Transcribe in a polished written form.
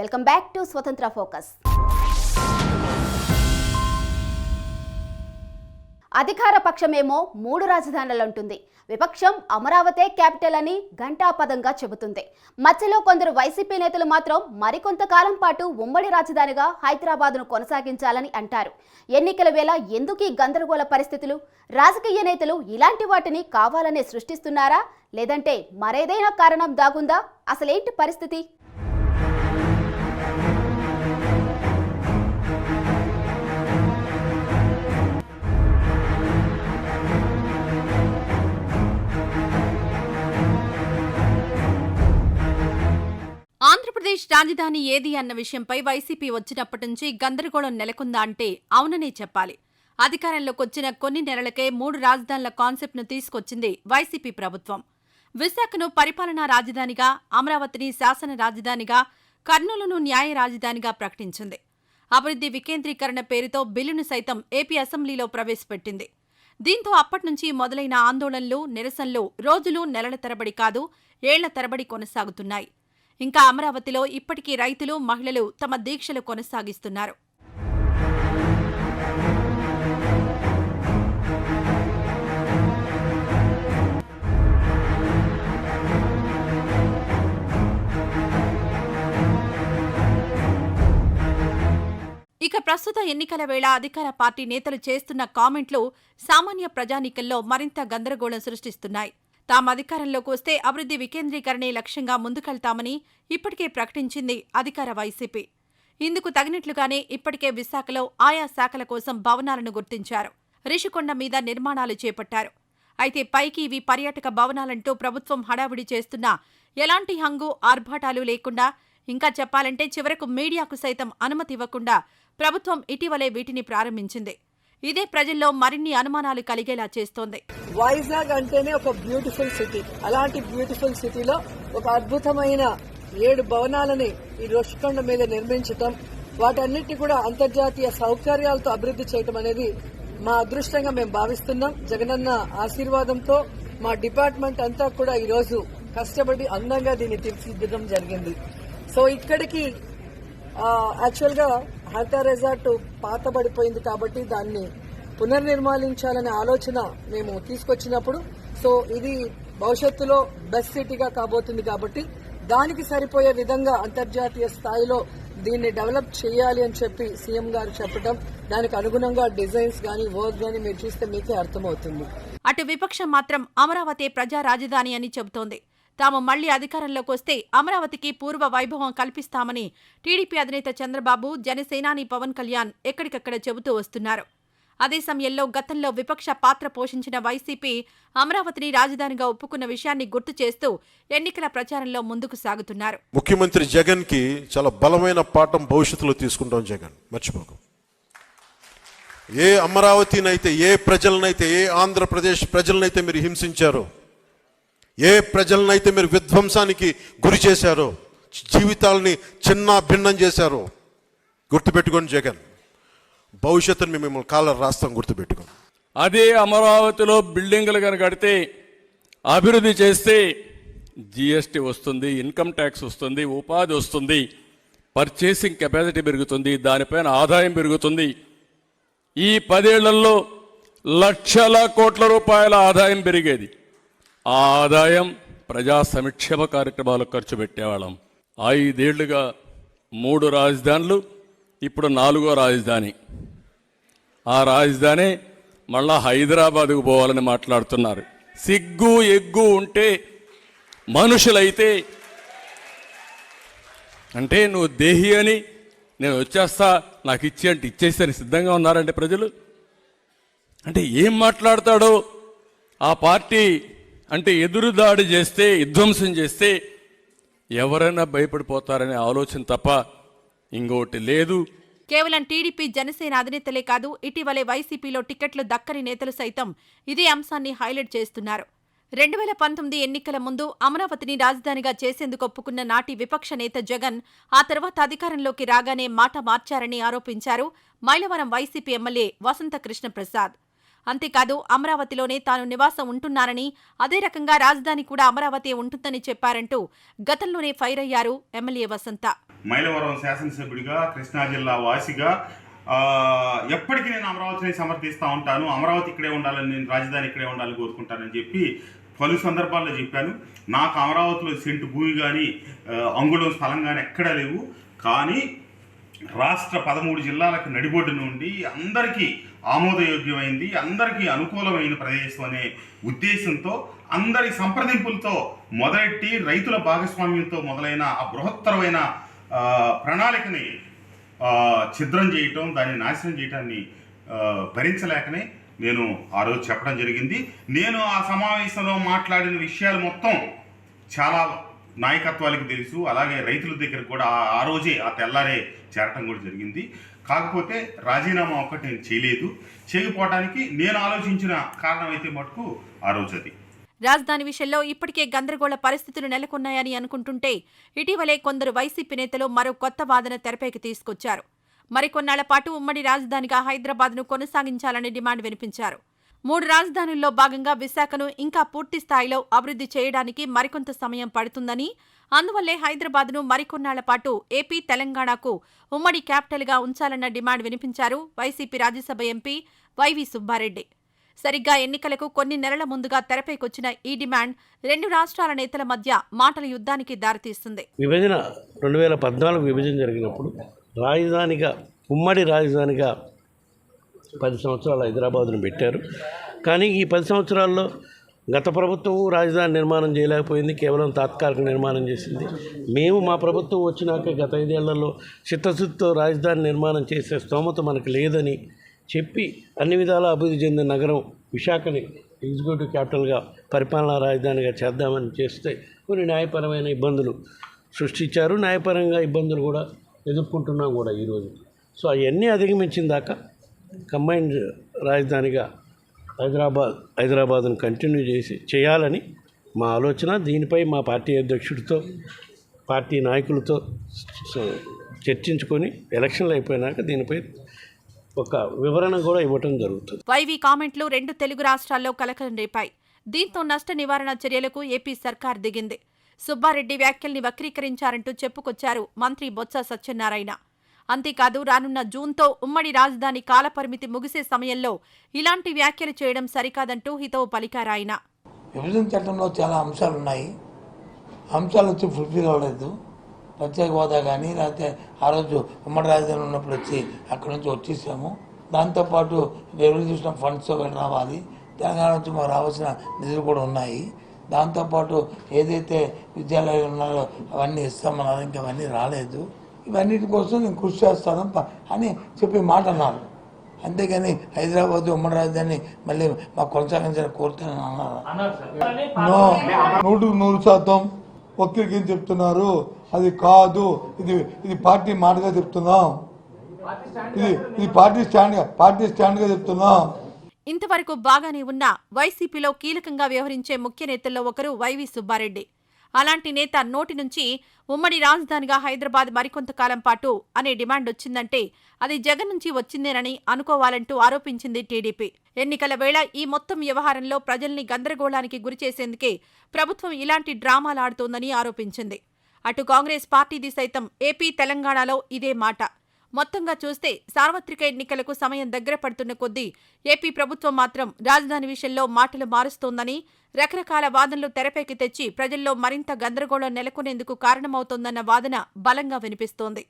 Welcome back to స్వతంత్ర focus. అధికార పక్షమేమో 3 రాజధానులంటుంది. విపక్షం అమరావతే capital అని ఘంటాపదంగా చెబుతుంది. మధ్యలో కొందరు వైసీపీ నేతలు మాత్రం మరికొంతకాలం పాటు ఉమ్మడి రాజధానిగా హైదరాబాద్ను కొనసాగించాలని అంటారు. ఎన్నికల వేళ ఎందుకు ఈ గందరగోళ పరిస్థితులు? రాజకీయ నేతలు ఇలాంటి వాటిని కావాలనే సృష్టిస్తున్నారా, లేదంటే మరేదైనా కారణం దాగుందా? అసలేంటి పరిస్థితి? ఆంధ్రప్రదేశ్ రాజధాని ఏది అన్న విషయంపై వైసీపీ వచ్చినప్పటి నుంచి గందరగోళం నెలకొందా అంటే అవుననే చెప్పాలి. అధికారంలోకి వచ్చిన కొన్ని నెలలకే 3 రాజధానుల కాన్సెప్ట్ను తీసుకొచ్చింది వైసీపీ ప్రభుత్వం. విశాఖను పరిపాలనా రాజధానిగా, అమరావతిని శాసన రాజధానిగా, కర్నూలును న్యాయ రాజధానిగా ప్రకటించింది. అభివృద్ధి వికేంద్రీకరణ పేరుతో బిల్లును సైతం ఏపీ అసెంబ్లీలో ప్రవేశపెట్టింది. దీంతో అప్పట్నుంచి మొదలైన ఆందోళనలు, నిరసనలు రోజులు, నెలల తరబడి కాదు, ఏళ్ల తరబడి కొనసాగుతున్నాయి. ఇంకా అమరావతిలో ఇప్పటికీ రైతులు, మహిళలు తమ దీక్షలు కొనసాగిస్తున్నారు. ఇక ప్రస్తుత ఎన్నికల వేళ అధికార పార్టీ నేతలు చేస్తున్న కామెంట్లు సామాన్య ప్రజానీకంలో మరింత గందరగోళం సృష్టిస్తున్నాయి. తాము అధికారంలోకి వస్తే అభివృద్ధి వికేంద్రీకరణే లక్ష్యంగా ముందుకెళ్తామని ఇప్పటికే ప్రకటించింది అధికార వైసీపీ. ఇందుకు తగినట్లుగానే ఇప్పటికే విశాఖలో ఆయా శాఖల కోసం భవనాలను గుర్తించారు. రిషికొండ మీద నిర్మాణాలు చేపట్టారు. అయితే పైకి ఇవి పర్యాటక భవనాలంటూ ప్రభుత్వం హడావిడి చేస్తున్నా ఎలాంటి హంగు, ఆర్భాటాలు లేకుండా, ఇంకా చెప్పాలంటే చివరకు మీడియాకు సైతం అనుమతి ఇవ్వకుండా ప్రభుత్వం ఇటీవలే వీటిని ప్రారంభించింది. ఇదే ప్రజల్లో మరిన్ని అనుమానాలు కలిగేలా చేస్తోంది. వైజాగ్ అంటేనే ఒక బ్యూటిఫుల్ సిటీ. అలాంటి బ్యూటిఫుల్ సిటీలో ఒక అద్భుతమైన 7 భవనాలని ఈ రుషికొండ మీద నిర్మించటం, వాటన్నిటిని కూడా అంతర్జాతీయ సౌకర్యాలతో అభివృద్ధి చేయటం అనేది మా అదృష్టంగా మేము భావిస్తున్నాం. జగనన్న ఆశీర్వాదంతో మా డిపార్ట్మెంట్ అంతా కూడా ఈ రోజు కష్టపడి అందంగా దీన్ని తీర్చిదిద్దడం జరిగింది. సో ఇక్కడికి యాక్చువల్ గా హరిత రిసార్ట్ పాతబడిపోయింది కాబట్టి దాన్ని పునర్నిర్మాణించాలనే ఆలోచన మేము తీసుకొచ్చినప్పుడు, సో ఇది భవిష్యత్తులో బెస్ట్ సిటీగా కాబోతుంది కాబట్టి దానికి సరిపోయే విధంగా అంతర్జాతీయ స్థాయిలో దీన్ని డెవలప్ చేయాలి అని చెప్పి సీఎం గారు చెప్పడం, దానికి అనుగుణంగా డిజైన్స్ గానీ, వర్క్ గానీ మీరు చూస్తే మీకే అర్థమవుతుంది. అటు విపక్షం మాత్రం అమరావతి ప్రజా రాజధాని అని చెబుతోంది. తాము మళ్లీ అధికారంలోకి వస్తే అమరావతికి పూర్వ వైభవం కల్పిస్తామని టీడీపీ అధినేత చంద్రబాబు, జనసేనాని పవన్ కళ్యాణ్ ఎక్కడికక్కడ చెబుతూ వస్తున్నారు. అదే సమయంలో గతంలో విపక్ష పాత్ర పోషించిన వైసీపీ అమరావతిని రాజధానిగా ఒప్పుకున్న విషయాన్ని గుర్తు చేస్తూ ఎన్నికల ప్రచారంలో ముందుకు సాగుతున్నారు. ముఖ్యమంత్రి జగన్ కి చాలా బలమైన పాఠం భవిష్యత్తులో తీసుకుంటాం. జగన్ మర్చిపోకు. ఏ అమరావతినైతే, ఏ ప్రజలనైతే, ఏ ఆంధ్రప్రదేశ్ ప్రజలనైతే మీరు హింసించారో, ఏ ప్రజలనైతే మీరు విధ్వంసానికి గురి చేశారో, జీవితాలని చిన్న భిన్నం చేశారో గుర్తుపెట్టుకోండి. జగన్ భవిష్యత్తును మేము మిమ్మల్ని కాలర్ రాస్తాం, గుర్తుపెట్టుకోండి. అదే అమరావతిలో బిల్డింగులు కనుక కడితే, అభివృద్ధి చేస్తే జిఎస్టీ వస్తుంది, ఇన్కమ్ ట్యాక్స్ వస్తుంది, ఉపాధి వస్తుంది, పర్చేసింగ్ కెపాసిటీ పెరుగుతుంది, దానిపైన ఆదాయం పెరుగుతుంది. ఈ 10 ఏళ్లలో లక్షల కోట్ల రూపాయల ఆదాయం పెరిగేది. ఆ ఆదాయం ప్రజా సంక్షేమ కార్యక్రమాలకు ఖర్చు పెట్టేవాళ్ళం. 5 ఏళ్లుగా 3 రాజధానులు, ఇప్పుడు 4వ రాజధాని. ఆ రాజధాని మళ్ళా హైదరాబాద్కు పోవాలని మాట్లాడుతున్నారు. సిగ్గు ఎగ్గు ఉంటే మనుషులైతే, అంటే నువ్వు దేహి అని నేను వచ్చేస్తా, నాకు ఇచ్చి అంటే ఇచ్చేసరి సిద్ధంగా ఉన్నారంటే ప్రజలు. అంటే ఏం మాట్లాడతాడో ఆ పార్టీ అంటే ఎదురుదాడి చేస్తే, విధ్వంసం చేస్తే ఎవరైనా భయపడిపోతారనే ఆలోచన తప్ప ఇంకోటి లేదు. కేవలం టీడీపీ, జనసేన అధినేతలే కాదు, ఇటీవలే వైసీపీలో టికెట్లు దక్కని నేతలు సైతం ఇదే అంశాన్ని హైలైట్ చేస్తున్నారు. 2019 ఎన్నికల ముందు అమరావతిని రాజధానిగా చేసేందుకు ఒప్పుకున్న నాటి విపక్ష నేత జగన్ ఆ తర్వాత అధికారంలోకి రాగానే మాట మార్చారని ఆరోపించారు మైలవరం వైసీపీ ఎమ్మెల్యే వసంత కృష్ణప్రసాద్. అంతేకాదు అమరావతిలోనే తాను నివాసం ఉంటున్నానని, అదే రకంగా రాజధాని కూడా అమరావతి ఉంటుందని చెప్పారంటూ గతంలోనే ఫైర్ అయ్యారు ఎమ్మెల్యే వసంత. మైలవరం శాసనసభ్యుడిగా, కృష్ణా జిల్లా వాసిగా ఎప్పటికీ నేను అమరావతిని సమర్థిస్తూ ఉంటాను. అమరావతి ఇక్కడే ఉండాలని, నేను రాజధాని ఇక్కడే ఉండాలని కోరుకుంటానని చెప్పి పలు సందర్భాల్లో చెప్పాను. నాకు అమరావతిలో సెంటు భూమి కానీ అంగుళం స్థలం కానీ ఎక్కడా లేవు. కానీ రాష్ట్ర 13 జిల్లాలకు నడిబొడ్డు నుండి అందరికీ ఆమోదయోగ్యమైంది, అందరికీ అనుకూలమైన ప్రదేశం అనే ఉద్దేశంతో అందరి సంప్రదింపులతో మొదలెట్టి రైతుల భాగస్వామ్యంతో మొదలైన ఆ బృహత్తరమైన ప్రణాళికని ఛిద్రం చేయటం, దాన్ని నాశనం చేయటాన్ని భరించలేకనే నేను ఆ రోజు చెప్పడం జరిగింది. నేను ఆ సమావేశంలో మాట్లాడిన విషయాలు మొత్తం చాలా నాయకత్వాలకు తెలుసు. అలాగే రైతుల దగ్గర కూడా ఆ రోజే, ఆ తెల్లారే చేరటం కూడా జరిగింది. కాకపోతే రాజీనామా ఒక్కటి నేను చేయకపోవడానికి నేను ఆలోచించిన కారణం అయితే మటుకు ఆ రోజు అది. రాజధాని విషయంలో ఇప్పటికే గందరగోళ పరిస్థితులు నెలకొన్నాయని అనుకుంటుంటే ఇటీవలే కొందరు వైసీపీ నేతలు మరో కొత్త వాదన తెరపైకి తీసుకొచ్చారు. మరికొన్నాళ్ల పాటు ఉమ్మడి రాజధానిగా హైదరాబాద్ను కొనసాగించాలని డిమాండ్ వినిపించారు. 3 రాజధానుల్లో భాగంగా విశాఖను ఇంకా పూర్తి స్థాయిలో అభివృద్ధి చేయడానికి మరికొంత సమయం పడుతుందని, అందువల్లే హైదరాబాద్ను మరికొన్నాళ్ల పాటు ఏపీ, తెలంగాణకు ఉమ్మడి క్యాపిటల్గా ఉంచాలన్న డిమాండ్ వినిపించారు వైసీపీ రాజ్యసభ ఎంపీ వైవి సుబ్బారెడ్డి. సరిగ్గా ఎన్నికలకు కొన్ని నెలల ముందుగా తెరపైకొచ్చిన ఈ డిమాండ్ 2 రాష్ట్రాల నేతల మధ్య మాటల యుద్ధానికి దారితీస్తుంది. విభజన 2014 విభజన జరిగినప్పుడు రాజధానిగా, ఉమ్మడి రాజధానిగా 10 సంవత్సరాలు హైదరాబాదును పెట్టారు. కానీ ఈ 10 సంవత్సరాల్లో గత ప్రభుత్వం రాజధాని నిర్మాణం చేయలేకపోయింది, కేవలం తాత్కాలిక నిర్మాణం చేసింది. మేము మా ప్రభుత్వం వచ్చినాక గత 5 ఏళ్లలో చిత్తశుద్ధితో రాజధాని నిర్మాణం చేసే స్తోమత మనకు లేదని చెప్పి అన్ని విధాలా అభివృద్ధి చెందిన నగరం విశాఖని ఎగ్జిక్యూటివ్ క్యాపిటల్గా, పరిపాలనా రాజధానిగా చేద్దామని చేస్తే కొన్ని న్యాయపరమైన ఇబ్బందులు సృష్టించారు. న్యాయపరంగా ఇబ్బందులు కూడా ఎదుర్కొంటున్నాం కూడా ఈరోజు. సో అవన్నీ అధిగమించిన దాకా కంబైన్డ్ రాజధానిగా హైదరాబాద్ను కంటిన్యూ చేయాలని మా ఆలోచన. దీనిపై మా పార్టీ అధ్యక్షుడితో, పార్టీ నాయకులతో చర్చించుకొని ఎలక్షన్లు అయిపోయినాక దీనిపై ఒక వివరణ కూడా ఇవ్వటం జరుగుతుంది. వైవి కామెంట్లు 2 తెలుగు రాష్ట్రాల్లో కలకలం రేపాయి. దీంతో నష్ట నివారణ చర్యలకు ఏపీ సర్కార్ దిగింది. సుబ్బారెడ్డి వ్యాఖ్యల్ని వక్రీకరించారంటూ చెప్పుకొచ్చారు మంత్రి బొత్స సత్యనారాయణ. అంతేకాదు రానున్న జూన్తో ఉమ్మడి రాజధాని కాలపరిమితి ముగిసే సమయంలో ఇలాంటి వ్యాఖ్యలు చేయడం సరికాదంటూ హితవు పలికారాయన. విభజన చట్టంలో చాలా అంశాలు ఉన్నాయి. అంశాలు వచ్చి ఫుల్ఫిల్ అవ్వలేదు. ప్రత్యేక హోదా కానీ, లేకపోతే ఆ రోజు ఉమ్మడి రాజధాని ఉన్నప్పుడు వచ్చి అక్కడి నుంచి వచ్చేసాము. దాంతోపాటు రెవల్యూషన్ ఫండ్స్ రావాలి, తెలంగాణ నుంచి మాకు రావాల్సిన నిధులు కూడా ఉన్నాయి. దాంతోపాటు ఏదైతే విద్యాలయాలు ఉన్నాయో అవన్నీ ఇస్తామన్నారు, ఇంకా అవన్నీ రాలేదు. ఇవన్నిటి కోసం నేను కృషి చేస్తాను అని చెప్పి మాట అన్నారు. అంతేగాని హైదరాబాద్ ఉమ్మడి రాజధాని మళ్ళీ మాకు కొనసాగించాలని కోరుతానని అన్నారు. 100% వక్రీకరణ చెప్తున్నారు. అది కాదు, ఇది పార్టీ మాటగా చెప్తున్నాం. ఇది పార్టీ స్టాండ్గా చెప్తున్నాం. ఇంతవరకు బాగానే ఉన్న వైసీపీలో కీలకంగా వ్యవహరించే ముఖ్య నేతల్లో ఒకరు వైవి సుబ్బారెడ్డి. అలాంటి నేత నోటి నుంచి ఉమ్మడి రాజధానిగా హైదరాబాద్ మరికొంతకాలం పాటు అనే డిమాండ్ వచ్చిందంటే అది జగన్ నుంచి వచ్చిందేనని అనుకోవాలంటూ ఆరోపించింది టీడీపీ. ఎన్నికల వేళ ఈ మొత్తం వ్యవహారంలో ప్రజల్ని గందరగోళానికి గురిచేసేందుకే ప్రభుత్వం ఇలాంటి డ్రామాలాడుతోందని ఆరోపించింది. అటు కాంగ్రెస్ పార్టీది సైతం ఏపీ, తెలంగాణలో ఇదే మాట. మొత్తంగా చూస్తే సార్వత్రిక ఎన్నికలకు సమయం దగ్గర పడుతున్న కొద్దీ ఏపీ ప్రభుత్వం మాత్రం రాజధాని విషయంలో మాటలు మారుస్తోందని, రకరకాల వాదనలు తెరపైకి తెచ్చి ప్రజల్లో మరింత గందరగోళం నెలకొనేందుకు కారణమవుతోందన్న వాదన బలంగా వినిపిస్తోంది.